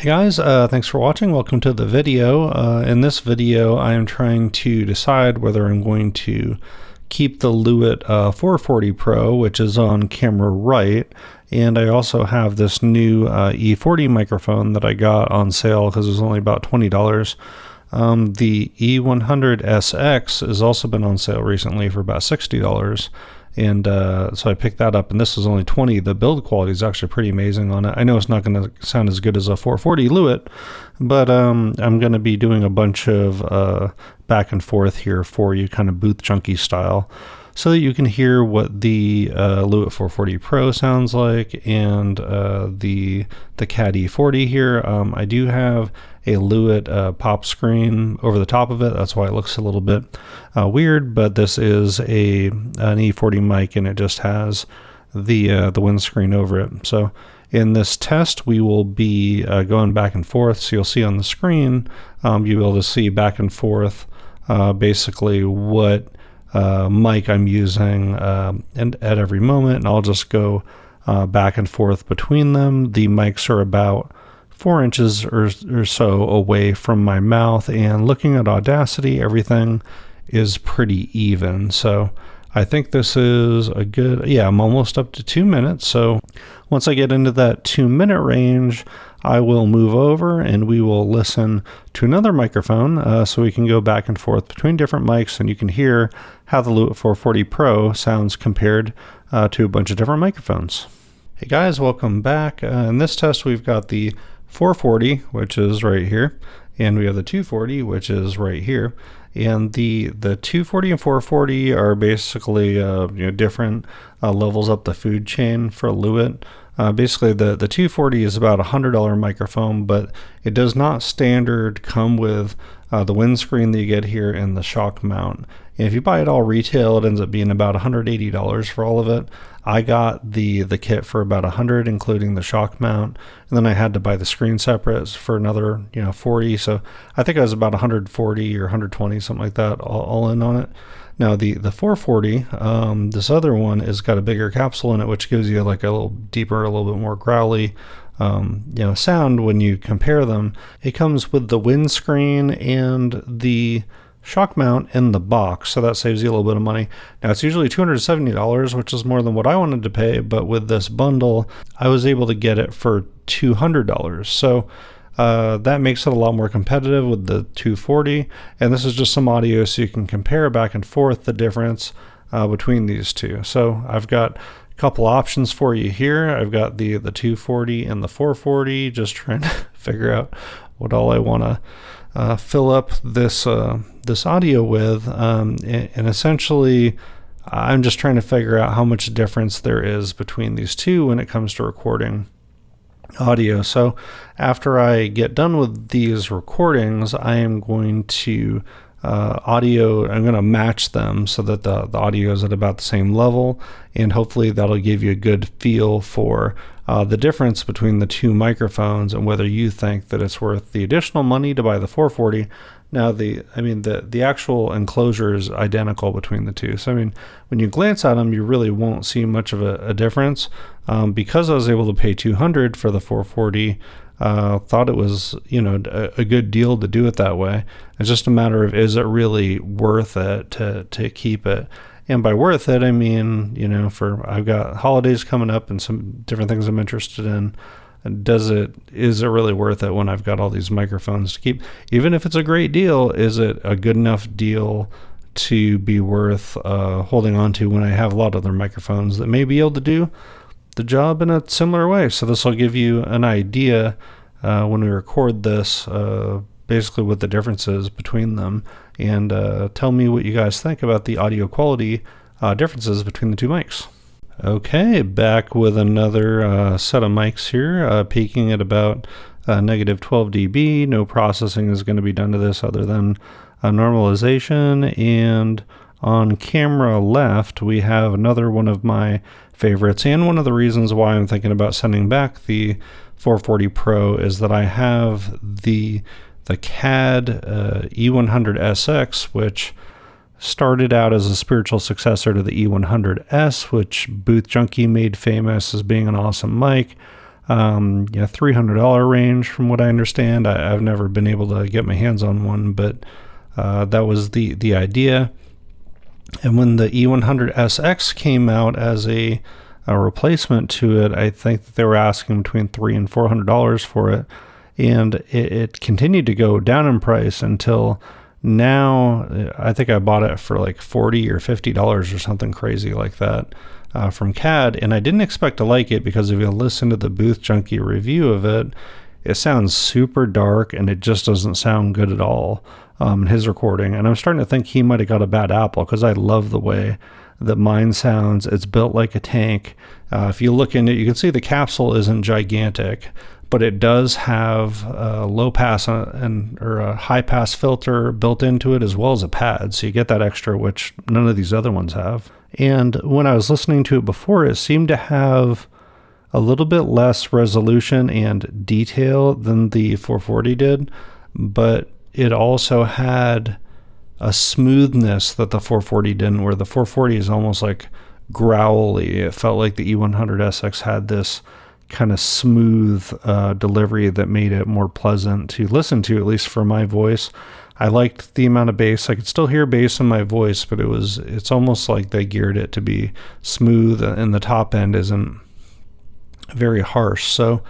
Hey guys, thanks for watching. Welcome to the video. In this video, I am trying to decide whether I'm going to keep the Lewitt 440 Pro, which is on camera right, and I also have this new E40 microphone that I got on sale because it was only about $20. The E100Sx has also been on sale recently for about $60. And so I picked that up, and this is only $20. The build quality is actually pretty amazing on it. I know it's not going to sound as good as a 440 Lewitt, but I'm going to be doing a bunch of back and forth here for you, kind of booth junkie style, so that you can hear what the Lewitt 440 Pro sounds like, and the CAD E40 here. I do have a Lewitt pop screen over the top of it. That's why it looks a little bit weird, but this is an E40 mic, and it just has the windscreen over it. So in this test, we will be going back and forth. So you'll see on the screen, you'll be able to see back and forth basically what mic I'm using and at every moment, and I'll just go back and forth between them. The mics are about 4 inches or so away from my mouth, and looking at Audacity, everything is pretty even. So I think this is a good, yeah, I'm almost up to 2 minutes. So once I get into that 2-minute range, I will move over and we will listen to another microphone so we can go back and forth between different mics, and you can hear how the Lewitt 440 Pro sounds compared to a bunch of different microphones. Hey guys, welcome back. In this test, we've got the 440, which is right here, and we have the 240, which is right here. And the 240 and 440 are basically different levels up the food chain for Lewitt. Basically, the 240 is about a $100 microphone, but it does not standard come with the windscreen that you get here and the shock mount. And if you buy it all retail, it ends up being about $180 for all of it. I got the kit for about $100, including the shock mount, and then I had to buy the screen separate for another $40. So I think I was about $140 or $120, something like that, all in on it. Now the 440, this other one has got a bigger capsule in it, which gives you like a little deeper, a little bit more growly sound when you compare them. It comes with the windscreen and the shock mount in the box, so that saves you a little bit of money. Now it's usually $270, which is more than what I wanted to pay, but with this bundle, I was able to get it for $200. So that makes it a lot more competitive with the 240, and this is just some audio so you can compare back and forth the difference between these two. So I've got a couple options for you here. I've got the 240 and the 440, just trying to figure out what all I want to fill up this audio with, and essentially I'm just trying to figure out how much difference there is between these two when it comes to recording audio. So after I get done with these recordings, I am going to I'm going to match them so that the audio is at about the same level, and hopefully that'll give you a good feel for the difference between the two microphones and whether you think that it's worth the additional money to buy the 440. Now the actual enclosure is identical between the two. So when you glance at them, you really won't see much of a difference. Because I was able to pay $200 for the 440, thought it was a good deal to do it that way. It's just a matter of, is it really worth it to keep it? And by worth it, I mean, I've got holidays coming up and some different things I'm interested in. Is it really worth it when I've got all these microphones to keep? Even if it's a great deal, is it a good enough deal to be worth holding on to when I have a lot of other microphones that may be able to do the job in a similar way? So this will give you an idea when we record this, basically what the difference is between them, and tell me what you guys think about the audio quality differences between the two mics. Okay, back with another set of mics here, peaking at about negative 12 dB. No processing is going to be done to this other than normalization. And on camera left, we have another one of my favorites, and one of the reasons why I'm thinking about sending back the 440 Pro is that I have the CAD E100Sx, which started out as a spiritual successor to the E100S, which Booth Junkie made famous as being an awesome mic. Yeah, $300 range from what I understand. I've never been able to get my hands on one, but that was the idea. And when the E100Sx came out as a replacement to it, I think that they were asking between $300 and $400 for it, and it continued to go down in price until now. I think I bought it for like $40 or $50 or something crazy like that from CAD, and I didn't expect to like it because if you listen to the Booth Junkie review of it, it sounds super dark and it just doesn't sound good at all in his recording. And I'm starting to think he might have got a bad apple because I love the way that mine sounds. It's built like a tank. If you look in it, you can see the capsule isn't gigantic, but it does have a low pass or a high pass filter built into it, as well as a pad. So you get that extra, which none of these other ones have. And when I was listening to it before, it seemed to have a little bit less resolution and detail than the 440 did, but it also had a smoothness that the 440 didn't, where the 440 is almost like growly. It felt like the E100Sx had this kind of smooth delivery that made it more pleasant to listen to, at least for my voice. I liked the amount of bass. I could still hear bass in my voice, but it's almost like they geared it to be smooth, and the top end isn't very harsh. So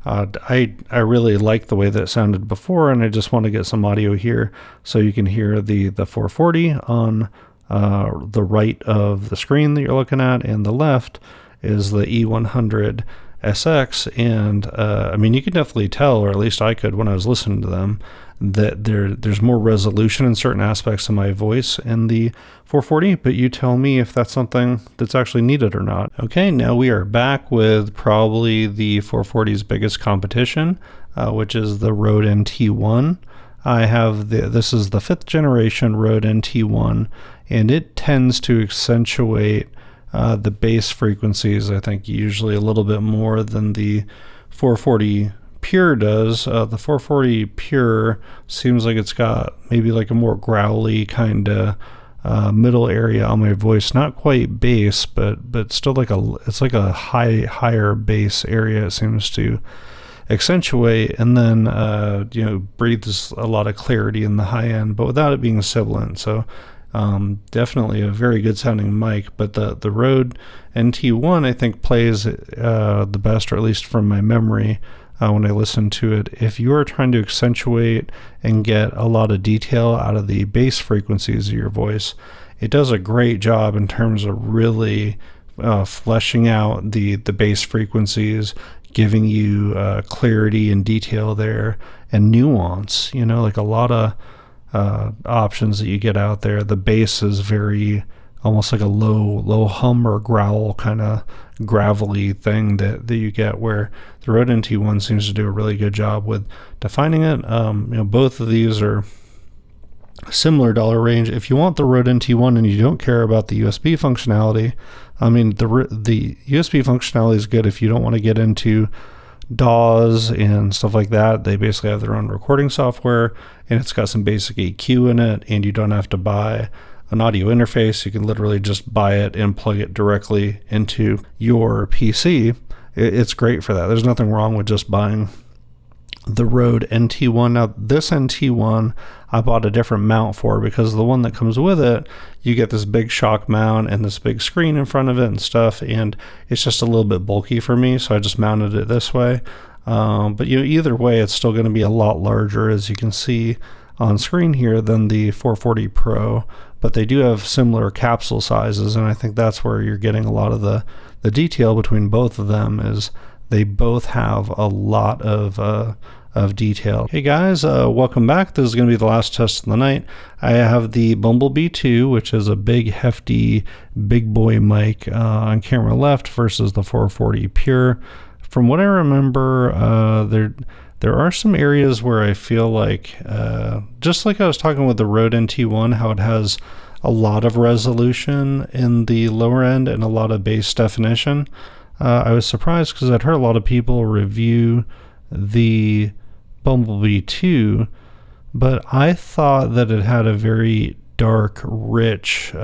I really like the way that it sounded before, and I just want to get some audio here so you can hear the 440 on the right of the screen that you're looking at, and the left is the E100Sx. And I mean, you can definitely tell, or at least I could when I was listening to them, that there's more resolution in certain aspects of my voice in the 440, but you tell me if that's something that's actually needed or not. Okay, now we are back with probably the 440's biggest competition, which is the Rode NT1. I have this is the 5th generation Rode NT1, and it tends to accentuate the bass frequencies, I think, usually a little bit more than the 440 Pure does. The 440 Pure seems like it's got maybe like a more growly kind of middle area on my voice. Not quite bass, but still it's like a higher bass area. It seems to accentuate, and then breathes a lot of clarity in the high end, but without it being sibilant. So definitely a very good sounding mic. But the Rode NT1 I think plays the best, or at least from my memory. When I listen to it, if you are trying to accentuate and get a lot of detail out of the bass frequencies of your voice, it does a great job in terms of really fleshing out the bass frequencies, giving you clarity and detail there, and nuance, like a lot of options that you get out there. The bass is very almost like a low hum or growl kind of gravelly thing that you get, where the Rode NT1 seems to do a really good job with defining it. Both of these are similar dollar range. If you want the Rode NT1 and you don't care about the USB functionality, I mean, the USB functionality is good if you don't want to get into DAWs and stuff like that. They basically have their own recording software, and it's got some basic EQ in it, and you don't have to buy an audio interface. You can literally just buy it and plug it directly into your PC. It's great for that. There's nothing wrong with just buying the Rode NT1. Now, this NT1 I bought a different mount for, because the one that comes with it, you get this big shock mount and this big screen in front of it and stuff, and it's just a little bit bulky for me, so I just mounted it this way. But either way, it's still going to be a lot larger, as you can see on screen here, than the 440 Pro, but they do have similar capsule sizes, and I think that's where you're getting a lot of the detail between both of them, is they both have a lot of detail. Hey guys, welcome back. This is going to be the last test of the night. I have the Bumblebee 2, which is a big, hefty, big boy mic on camera left, versus the 440 Pure. From what I remember, there are some areas where I feel like, just like I was talking with the Rode NT1, how it has a lot of resolution in the lower end and a lot of bass definition. I was surprised because I'd heard a lot of people review the Bumblebee 2, but I thought that it had a very dark, rich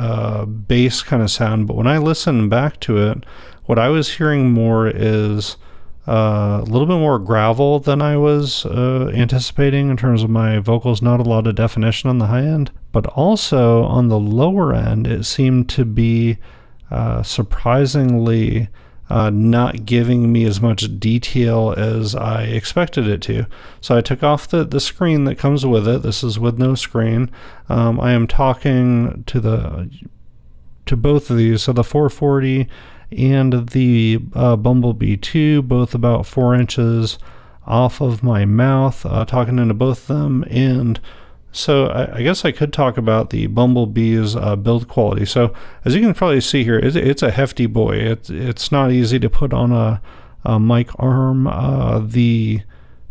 bass kind of sound. But when I listened back to it, what I was hearing more is a little bit more gravel than I was anticipating in terms of my vocals. Not a lot of definition on the high end, but also on the lower end, it seemed to be surprisingly not giving me as much detail as I expected it to. So I took off the screen that comes with it. This is with no screen. I am talking to both of these, so the 440 and the Bumblebee 2, both about 4 inches off of my mouth, talking into both of them. And so I guess I could talk about the Bumblebee's build quality. So as you can probably see here, it's a hefty boy. It's not easy to put on a mic arm.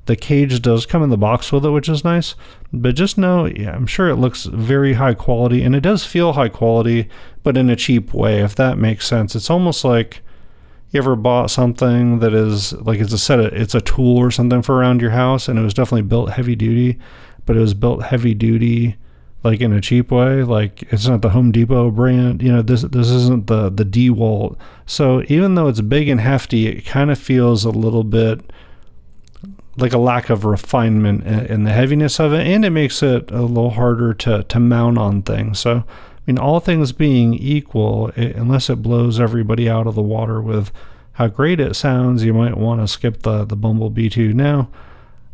The cage does come in the box with it, which is nice. But just know, yeah, I'm sure it looks very high quality, and it does feel high quality, but in a cheap way, if that makes sense. It's almost like you ever bought something that is like it's a tool or something for around your house, and it was definitely built heavy duty, but it was built heavy duty like in a cheap way. Like it's not the Home Depot brand, this isn't the DeWalt. So even though it's big and hefty, it kind of feels a little bit like a lack of refinement in the heaviness of it, and it makes it a little harder to mount on things. So, I mean, all things being equal, unless it blows everybody out of the water with how great it sounds, you might want to skip the Bumblebee 2. Now,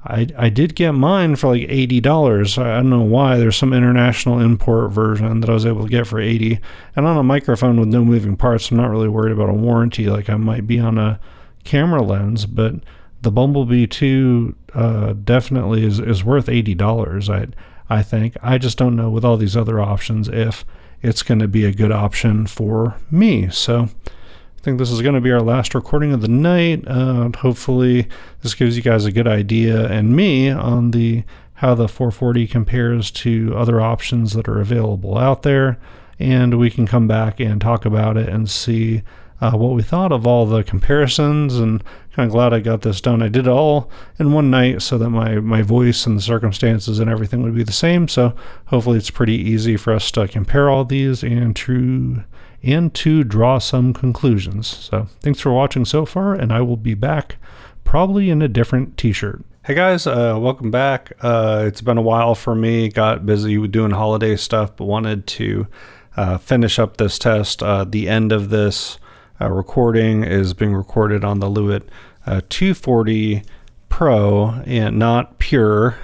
I did get mine for like $80. I don't know why. There's some international import version that I was able to get for $80, and on a microphone with no moving parts, I'm not really worried about a warranty like I might be on a camera lens, but the Bumblebee 2 definitely is worth $80, I think. I just don't know with all these other options if it's going to be a good option for me. So I think this is going to be our last recording of the night. Hopefully this gives you guys a good idea and me on how the 440 compares to other options that are available out there. And we can come back and talk about it and see what we thought of all the comparisons, and kind of glad I got this done. I did it all in one night so that my voice and the circumstances and everything would be the same. So hopefully it's pretty easy for us to compare all these and to draw some conclusions. So thanks for watching so far, and I will be back probably in a different t-shirt. Hey guys, welcome back. It's been a while for me. Got busy with doing holiday stuff, but wanted to finish up this test. The end of this recording is being recorded on the Lewitt 240 Pro and not Pure,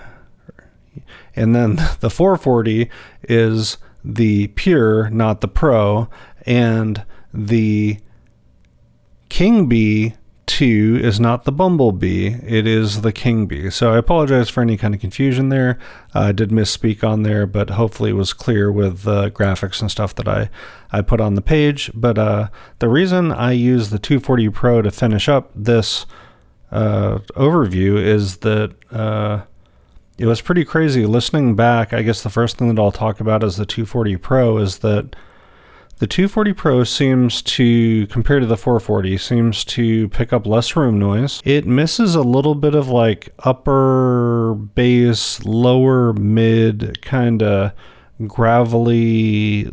and then the 440 is the Pure, not the Pro, and the King Bee 2 is not the Bumblebee, it is the King Bee. So I apologize for any kind of confusion there. I did misspeak on there, but hopefully it was clear with the graphics and stuff that I put on the page. But the reason I use the 240 Pro to finish up this overview is that it was pretty crazy listening back. I guess the first thing that I'll talk about is the 240 Pro is that the 240 Pro seems to, compared to the 440, seems to pick up less room noise. It misses a little bit of like upper bass, lower mid, kind of gravelly,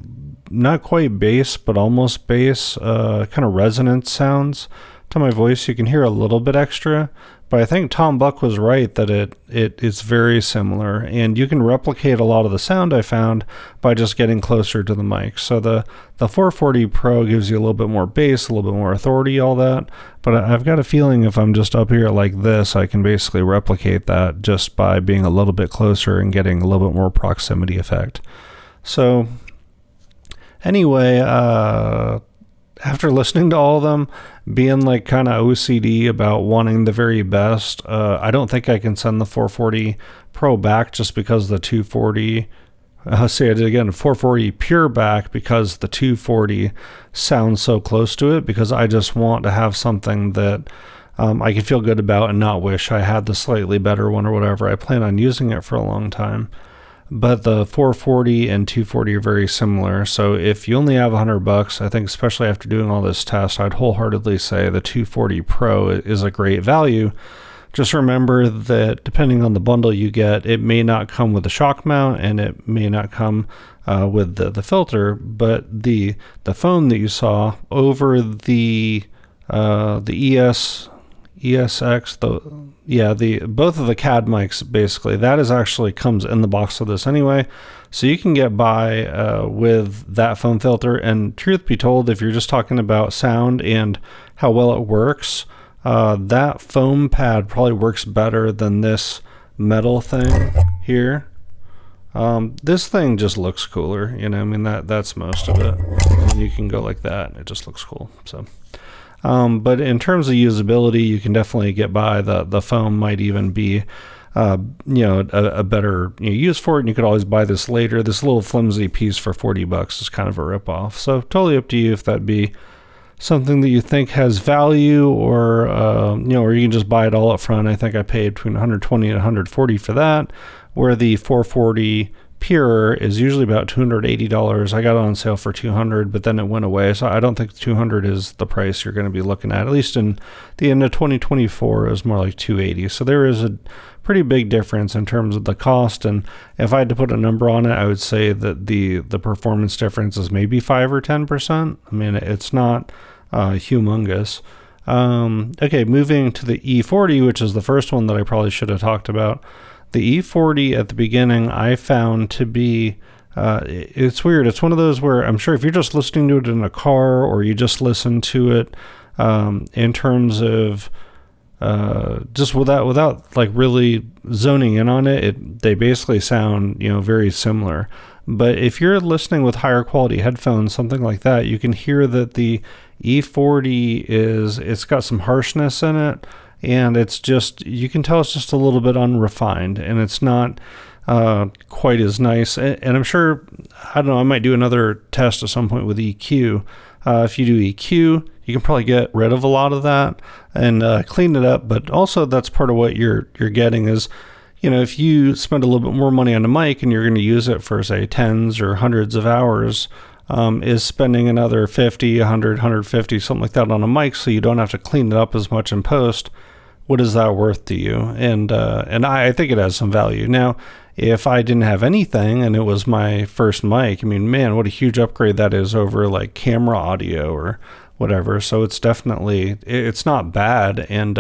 not quite bass, but almost bass, kind of resonant sounds to my voice. You can hear a little bit extra, but I think Tom Buck was right that it's very similar, and you can replicate a lot of the sound I found by just getting closer to the mic. So the 440 Pro gives you a little bit more bass, a little bit more authority, all that, but I've got a feeling if I'm just up here like this, I can basically replicate that just by being a little bit closer and getting a little bit more proximity effect. So anyway, after listening to all of them, being like kind of OCD about wanting the very best, I don't think I can send the 440 Pro back just because the 240, say it again, 440 Pure back because the 240 sounds so close to it, because I just want to have something that I can feel good about and not wish I had the slightly better one or whatever. I plan on using it for a long time. But the 440 and 240 are very similar. So if you only have $100, I think especially after doing all this test, I'd wholeheartedly say the 240 Pro is a great value. Just remember that depending on the bundle you get, it may not come with the shock mount and it may not come with the filter, but the phone that you saw over the ESX, both of the CAD mics, basically, that is actually comes in the box of this anyway. So you can get by with that foam filter. And truth be told, if you're just talking about sound and how well it works, that foam pad probably works better than this metal thing here. This thing just looks cooler, you know. I mean, that's most of it. And you can go like that, and it just looks cool. So, but in terms of usability, you can definitely get by. The foam might even be, a better use for it. And you could always buy this later. This little flimsy piece for $40 is kind of a ripoff. So totally up to you if that'd be something that you think has value, or or you can just buy it all up front. I think I paid between $120 and $140 for that, where the 440 Pure is usually about $280. I got it on sale for $200, but then it went away. So I don't think $200 is the price you're going to be looking at least in the end of 2024. It was more like $280. So there is a pretty big difference in terms of the cost. And if I had to put a number on it, I would say that the performance difference is maybe 5 or 10%. I mean, it's not humongous. Okay, moving to the E40, which is the first one that I probably should have talked about. The E40 at the beginning I found to be, it's weird. It's one of those where I'm sure if you're just listening to it in a car, or you just listen to it in terms of just without like really zoning in on it, they basically sound, very similar. But if you're listening with higher quality headphones, something like that, you can hear that the E40 it's got some harshness in it. And it's just, you can tell it's just a little bit unrefined, and it's not quite as nice. And I'm sure, I don't know, I might do another test at some point with EQ. If you do EQ, you can probably get rid of a lot of that and clean it up. But also that's part of what you're getting is, if you spend a little bit more money on a mic and you're going to use it for, say, tens or hundreds of hours, is spending another 50, 100, 150, something like that on a mic, so you don't have to clean it up as much in post. What is that worth to you? And I think it has some value. Now, if I didn't have anything and it was my first mic, I mean, man, what a huge upgrade that is over like camera audio or whatever. So it's definitely, it's not bad. And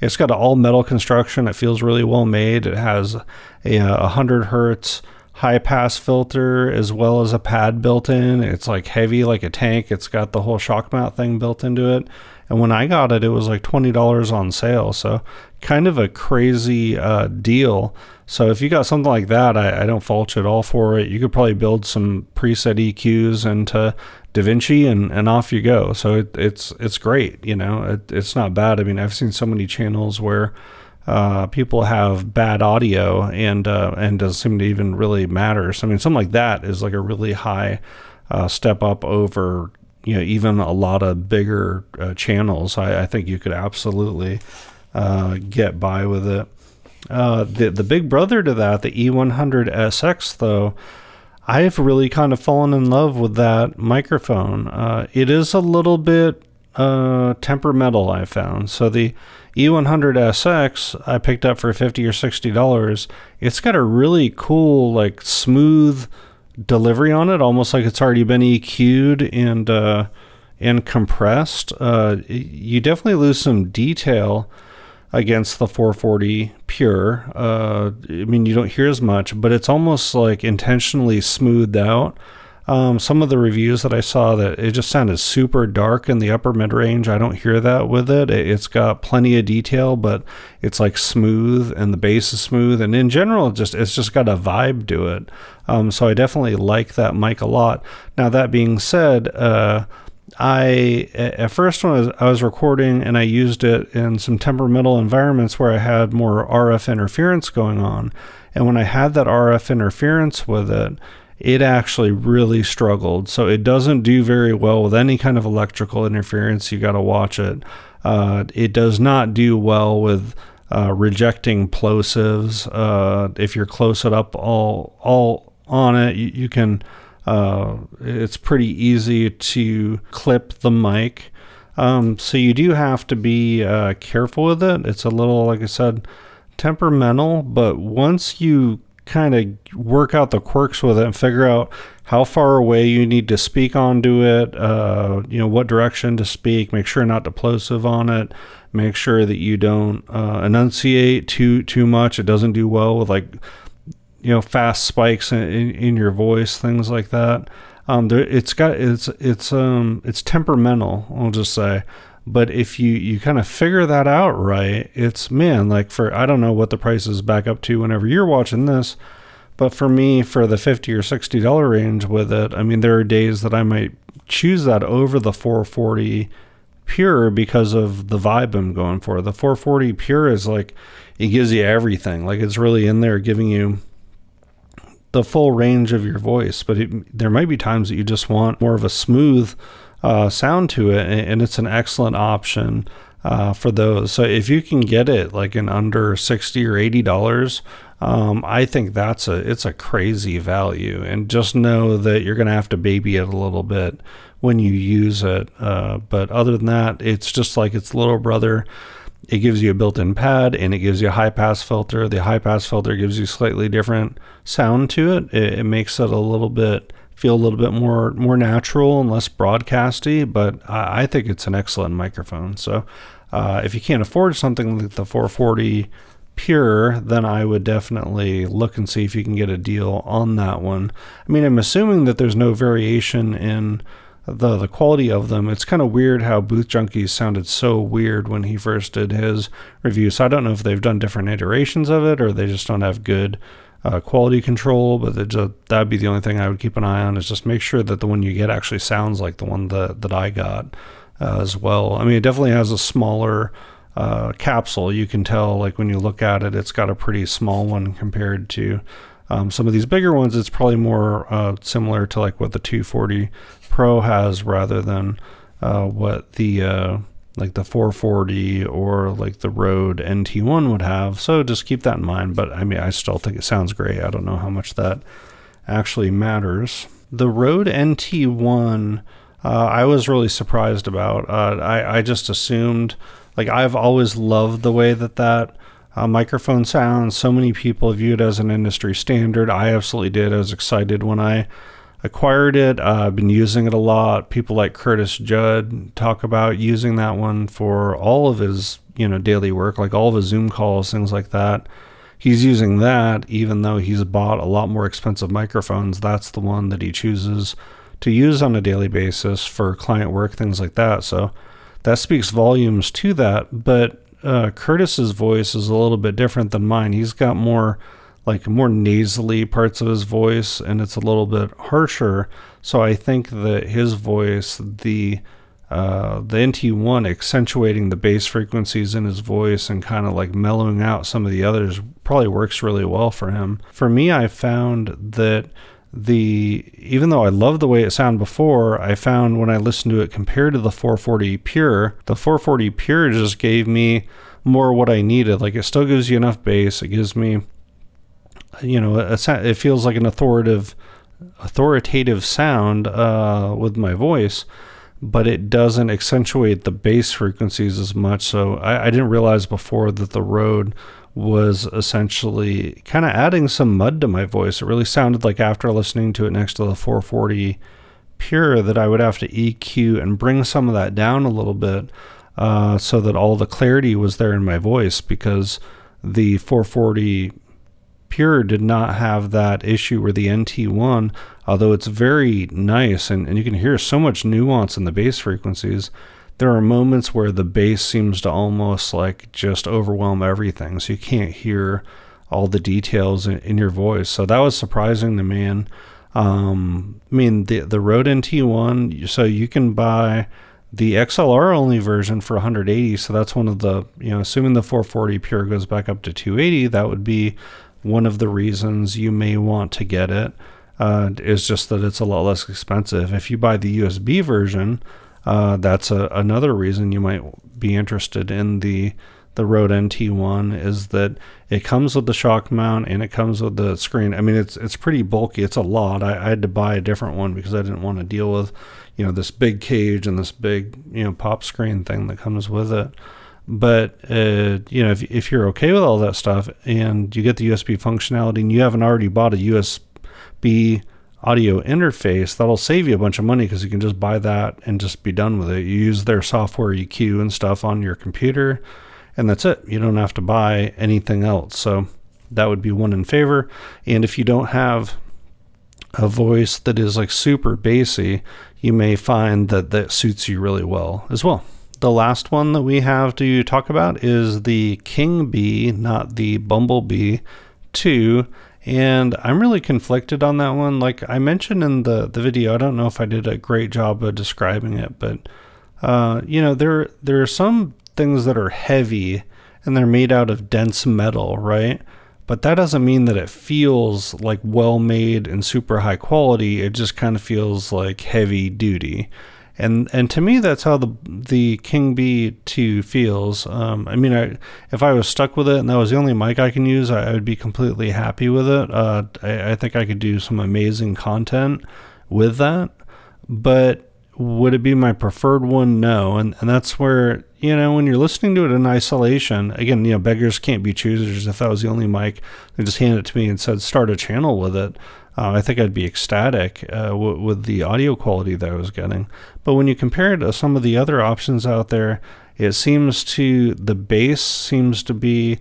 it's got an all metal construction. It feels really well made. It has a 100 hertz high pass filter as well as a pad built in. It's like heavy like a tank. It's got the whole shock mount thing built into it. And when I got it, it was like $20 on sale. So kind of a crazy deal. So if you got something like that, I don't fault you at all for it. You could probably build some preset EQs into DaVinci and off you go. So it's great. It's not bad. I mean, I've seen so many channels where people have bad audio and doesn't seem to even really matter. So I mean, something like that is like a really high step up over even a lot of bigger channels. I think you could absolutely get by with it. The big brother to that, the E100Sx, though, I've really kind of fallen in love with that microphone. It is a little bit temperamental, I found. So the E100Sx I picked up for $50 or $60. It's got a really cool, like, smooth delivery on it, almost like it's already been EQ'd and compressed. You definitely lose some detail against the 440 Pure. I mean, you don't hear as much, but it's almost like intentionally smoothed out. Some of the reviews that I saw, that it just sounded super dark in the upper mid-range. I don't hear that with it. It's got plenty of detail, but it's like smooth, and the bass is smooth, and in general it's just got a vibe to it. So I definitely like that mic a lot. Now, that being said, at first when I was recording and I used it in some temperamental environments where I had more RF interference going on, and when I had that RF interference with it, it actually really struggled. So it doesn't do very well with any kind of electrical interference. You got to watch it. It does not do well with rejecting plosives. If you're close it up all on it, you can. It's pretty easy to clip the mic. So you do have to be careful with it. It's a little, like I said, temperamental, but once you kind of work out the quirks with it and figure out how far away you need to speak onto it, what direction to speak, make sure not to plosive on it, make sure that you don't enunciate too much. It doesn't do well with fast spikes in your voice, things like that. It's temperamental, I'll just say. But if you kind of figure that out right, it's, man, I don't know what the price is back up to whenever you're watching this, but for me, for the $50 or $60 range with it, I mean, there are days that I might choose that over the 440 Pure because of the vibe I'm going for. The 440 Pure is it gives you everything. It's really in there giving you the full range of your voice, but there might be times that you just want more of a smooth sound to it, and it's an excellent option for those. So if you can get it in under $60 or $80, I think it's a crazy value, and just know that you're going to have to baby it a little bit when you use it. But other than that, it's just like its little brother. It gives you a built-in pad, and it gives you a high-pass filter. The high-pass filter gives you slightly different sound to it. It makes it feel a little bit more natural and less broadcasty, but I think it's an excellent microphone. So if you can't afford something like the 440 Pure, then I would definitely look and see if you can get a deal on that one. I mean, I'm assuming that there's no variation in the quality of them. It's kind of weird how Booth Junkies sounded so weird when he first did his review. So I don't know if they've done different iterations of it or they just don't have good quality control, but that'd be the only thing I would keep an eye on, is just make sure that the one you get actually sounds like the one that I got as well. I mean, it definitely has a smaller capsule. You can tell when you look at it, it's got a pretty small one compared to some of these bigger ones. It's probably more similar to what the 240 Pro has rather than what the 440 or the Rode NT1 would have. So just keep that in mind. But I mean, I still think it sounds great. I don't know how much that actually matters. The Rode NT1, I was really surprised about. I just assumed, I've always loved the way that microphone sounds. So many people view it as an industry standard. I absolutely did. I was excited when I acquired it. I've been using it a lot. People like Curtis Judd talk about using that one for all of his, daily work, all of his Zoom calls, things like that. He's using that, even though he's bought a lot more expensive microphones. That's the one that he chooses to use on a daily basis for client work, things like that. So that speaks volumes to that. But Curtis's voice is a little bit different than mine. He's got more nasally parts of his voice, and it's a little bit harsher. So I think that his voice, the NT1 accentuating the bass frequencies in his voice and kind of mellowing out some of the others probably works really well for him. For me, I found that even though I loved the way it sounded before, I found when I listened to it compared to the 440 Pure, the 440 Pure just gave me more what I needed. It still gives you enough bass. It gives me, it feels like an authoritative sound with my voice, but it doesn't accentuate the bass frequencies as much. So I didn't realize before that the Rode was essentially kind of adding some mud to my voice. It really sounded like after listening to it next to the 440 Pure that I would have to EQ and bring some of that down a little bit so that all the clarity was there in my voice, because the 440 Pure did not have that issue where the NT1, although it's very nice and you can hear so much nuance in the bass frequencies, there are moments where the bass seems to almost just overwhelm everything. So you can't hear all the details in your voice. So that was surprising to me. And I mean, the Rode NT1, so you can buy the XLR only version for 180. So that's one of the, assuming the 440 Pure goes back up to 280, that would be one of the reasons you may want to get it. Is just that it's a lot less expensive. If you buy the USB version, that's another reason you might be interested in the Rode NT1, is that it comes with the shock mount and it comes with the screen. I mean, it's pretty bulky. It's a lot. I had to buy a different one because I didn't want to deal with, this big cage and this big, pop screen thing that comes with it. But if you're okay with all that stuff and you get the USB functionality and you haven't already bought a USB audio interface, that'll save you a bunch of money because you can just buy that and just be done with it. You use their software EQ and stuff on your computer, and that's it. You don't have to buy anything else. So that would be one in favor. And if you don't have a voice that is like super bassy, you may find that suits you really well as well. The last one that we have to talk about is the King Bee, not the Bumblebee 2. And I'm really conflicted on that one. Like I mentioned in the video, I don't know if I did a great job of describing it, but there are some things that are heavy and they're made out of dense metal, right? But that doesn't mean that it feels like well made and super high quality. It just kind of feels like heavy duty. And to me, that's how the King Bee 2 feels. If I was stuck with it and that was the only mic I can use, I would be completely happy with it. I think I could do some amazing content with that. But would it be my preferred one? No. And that's where, when you're listening to it in isolation, again, beggars can't be choosers. If that was the only mic, they just hand it to me and said, start a channel with it. I think I'd be ecstatic with the audio quality that I was getting. But when you compare it to some of the other options out there, the bass seems to be,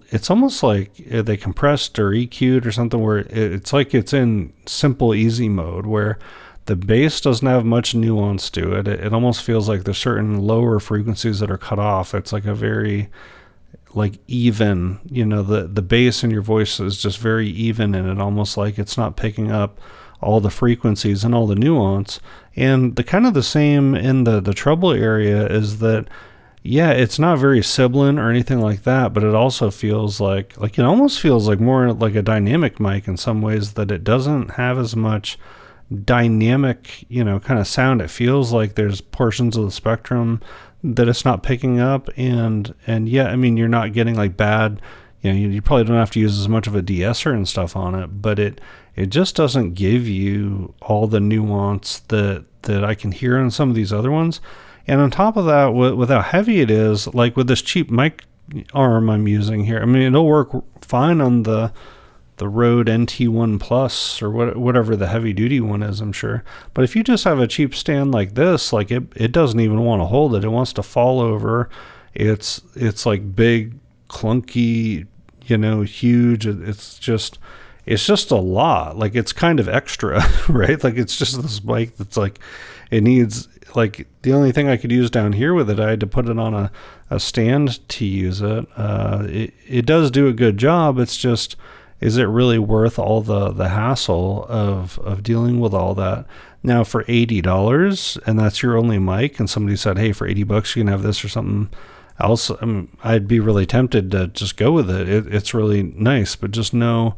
it's almost like they compressed or EQ'd or something, where it's like it's in simple easy mode, where the bass doesn't have much nuance to it. It almost feels like there's certain lower frequencies that are cut off. It's like a very even, the bass in your voice is just very even, and it almost like it's not picking up all the frequencies and all the nuance. And the kind of the same in the treble area is that, it's not very sibilant or anything like that, but it also feels like it almost feels like more like a dynamic mic in some ways, that it doesn't have as much dynamic, kind of sound. It feels like there's portions of the spectrum that it's not picking up, and you're not getting like bad, you probably don't have to use as much of a de-esser and stuff on it, but it just doesn't give you all the nuance that I can hear on some of these other ones. And on top of that, with how heavy it is, like with this cheap mic arm I'm using here, it'll work fine on the Rode NT1 Plus or whatever the heavy duty one is, I'm sure. But if you just have a cheap stand like this, like it doesn't even want to hold it. It wants to fall over. It's like big, clunky, huge. It's just a lot. Like it's kind of extra, right? Like it's just this mic that's like, it needs, like the only thing I could use down here with it, I had to put it on a stand to use it. It does do a good job. It's just, is it really worth all the hassle of dealing with all that? Now for $80, and that's your only mic, and somebody said, hey, for $80 you can have this or something else, I'd be really tempted to just go with it. It's really nice, but just know,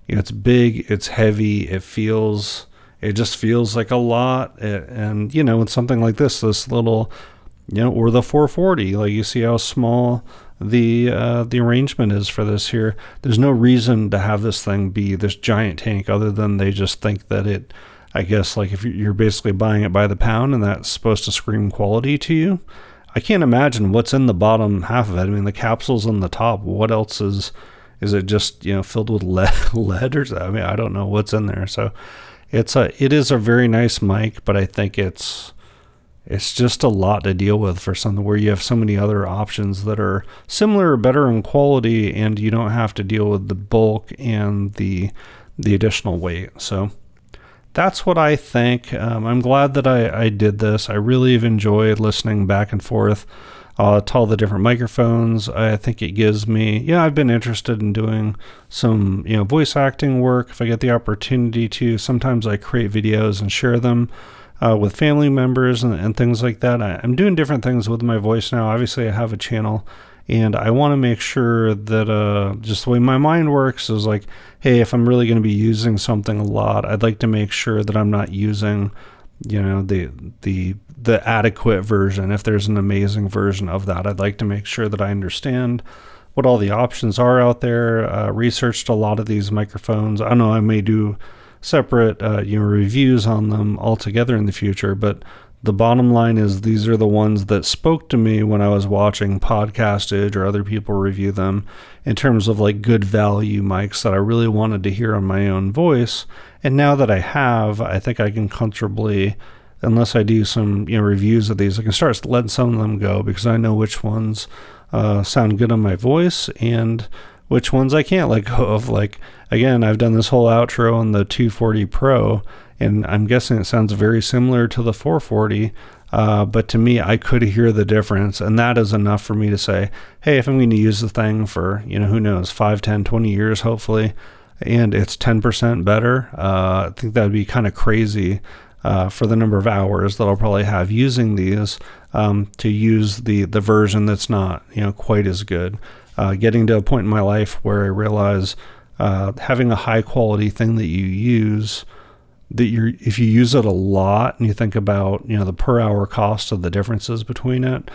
it's big, it's heavy, it just feels like a lot. And with something like this little, or the 440, like you see how small the arrangement is for this here. There's no reason to have this thing be this giant tank, other than they just think that it, I guess, like if you're basically buying it by the pound and that's supposed to scream quality to you. I can't imagine what's in the bottom half of it. The capsule's on the top. What else is it just, filled with lead or something? I don't know what's in there. So it is a very nice mic, but I think it's just a lot to deal with for something where you have so many other options that are similar or better in quality, and you don't have to deal with the bulk and the additional weight. So that's what I think. I'm glad that I did this. I really have enjoyed listening back and forth to all the different microphones. I think it gives me, I've been interested in doing some, voice acting work if I get the opportunity to. Sometimes I create videos and share them with family members and things like that. I'm doing different things with my voice now. Obviously, I have a channel, and I want to make sure that just the way my mind works is like, hey, if I'm really going to be using something a lot, I'd like to make sure that I'm not using, the adequate version. If there's an amazing version of that, I'd like to make sure that I understand what all the options are out there. Researched a lot of these microphones. I don't know, I may do separate reviews on them altogether in the future, but The bottom line is these are the ones that spoke to me when I was watching Podcastage or other people review them in terms of like good value mics that I really wanted to hear on my own voice. And now that I have, I think I can comfortably, unless I do some reviews of these, I can start letting some of them go because I know which ones sound good on my voice and which ones I can't let go of. Like, again, I've done this whole outro on the 240 Pro, and I'm guessing it sounds very similar to the 440, but to me, I could hear the difference, and that is enough for me to say, hey, if I'm going to use the thing for, who knows, 5, 10, 20 years, hopefully, and it's 10% better, I think that would be kind of crazy for the number of hours that I'll probably have using these to use the version that's not, quite as good. Getting to a point in my life where I realize having a high quality thing that you use, if you use it a lot and you think about the per hour cost of the differences between it.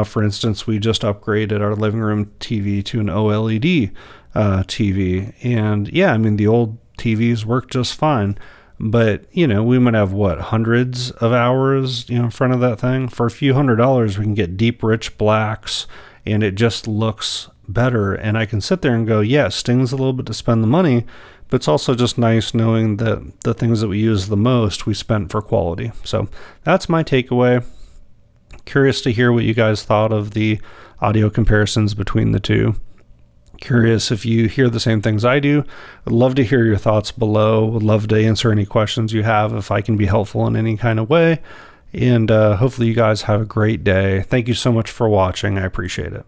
For instance, we just upgraded our living room TV to an OLED TV, and yeah, I mean the old TVs work just fine, but we might have hundreds of hours in front of that thing. For a few $100s, we can get deep rich blacks, and it just looks better. And I can sit there and go, yeah, it stings a little bit to spend the money, but it's also just nice knowing that the things that we use the most we spent for quality. So that's my takeaway. Curious to hear what you guys thought of the audio comparisons between the two. Curious if you hear the same things I do. Would love to hear your thoughts below. Would love to answer any questions you have if I can be helpful in any kind of way. And hopefully you guys have a great day. Thank you so much for watching. I appreciate it.